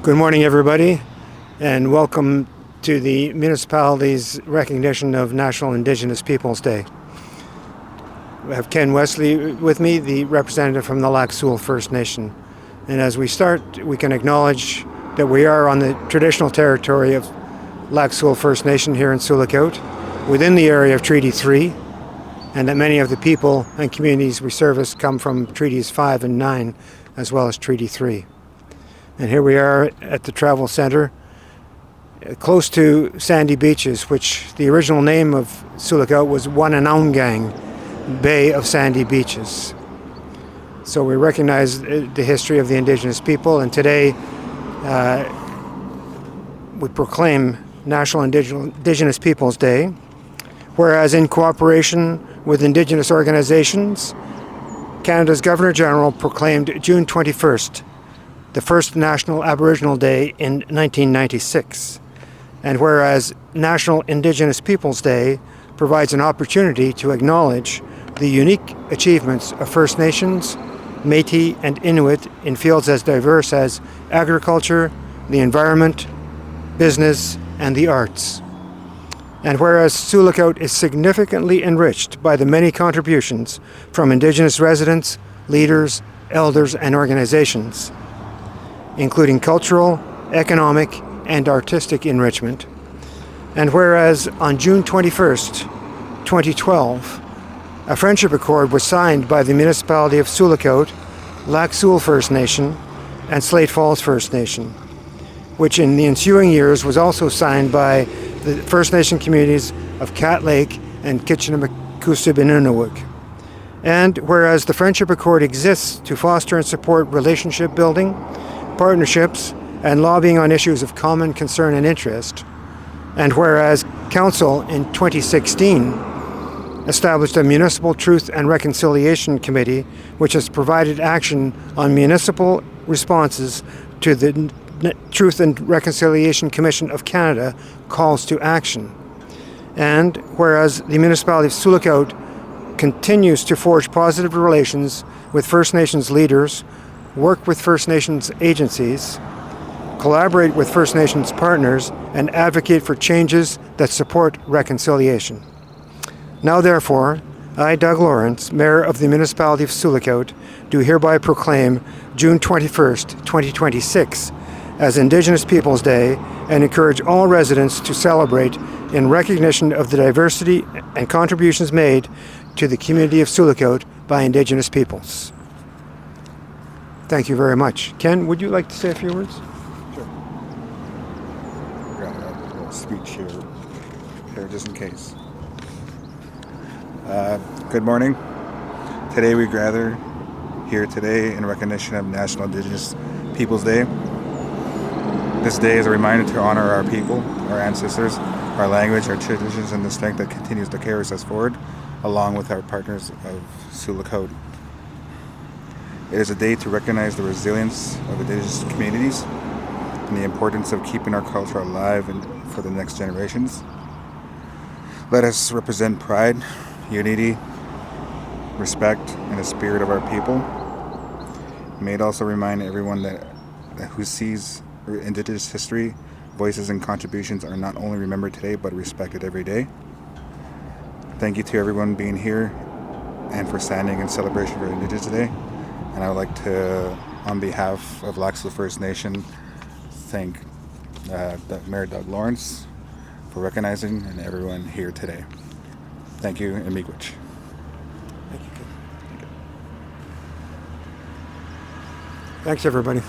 Good morning, everybody, and welcome to the municipality's recognition of National Indigenous Peoples Day. I have Ken Wesley with me, the representative from the Sioux First Nation. And as we start, we can acknowledge that we are on the traditional territory of Sioux First Nation here in Sioux, within the area of Treaty 3, and that many of the people and communities we service come from Treaties 5 and 9, as well as Treaty 3. And here we are at the Travel Center, close to Sandy Beaches, which the original name of Sioux was Wananaungang Bay of Sandy Beaches. So we recognize the history of the Indigenous people, and today we proclaim National Indigenous Peoples Day, whereas in cooperation with Indigenous organizations, Canada's Governor General proclaimed June 21st the first National Aboriginal Day in 1996. And whereas National Indigenous Peoples Day provides an opportunity to acknowledge the unique achievements of First Nations, Métis, and Inuit in fields as diverse as agriculture, the environment, business, and the arts. And whereas Sioux is significantly enriched by the many contributions from Indigenous residents, leaders, elders, and organizations, including cultural, economic, and artistic enrichment. And whereas on June 21st, 2012, a friendship accord was signed by the municipality of Sioux, Sioux First Nation, and Slate Falls First Nation, which in the ensuing years was also signed by the First Nation communities of Cat Lake and Kitchener-Makoosib-Inunawik. And whereas the friendship accord exists to foster and support relationship building, partnerships, and lobbying on issues of common concern and interest. And whereas Council in 2016 established a Municipal Truth and Reconciliation Committee, which has provided action on municipal responses to the Truth and Reconciliation Commission of Canada calls to action. And whereas the municipality of Sioux continues to forge positive relations with First Nations leaders, work with First Nations agencies, collaborate with First Nations partners, and advocate for changes that support reconciliation. Now therefore, I, Doug Lawrance, Mayor of the Municipality of Sioux, do hereby proclaim June 21st, 2026 as Indigenous Peoples Day and encourage all residents to celebrate in recognition of the diversity and contributions made to the community of Sioux by Indigenous peoples. Thank you very much. Ken, would you like to say a few words? Sure. I've got a little speech here just in case. Good morning. Today we gather here today in recognition of National Indigenous Peoples Day. This day is a reminder to honor our people, our ancestors, our language, our traditions, and the strength that continues to carry us forward, along with our partners of Sioux. It is a day to recognize the resilience of Indigenous communities and the importance of keeping our culture alive and for the next generations. Let us represent pride, unity, respect, and the spirit of our people. May it also remind everyone that who sees Indigenous history, voices, and contributions are not only remembered today, but respected every day. Thank you to everyone being here and for standing in celebration for Indigenous Day. And I would like to, on behalf of Sioux First Nation, thank Mayor Doug Lawrance for recognizing and everyone here today. Thank you, and miigwech. Thank you. Thanks, everybody.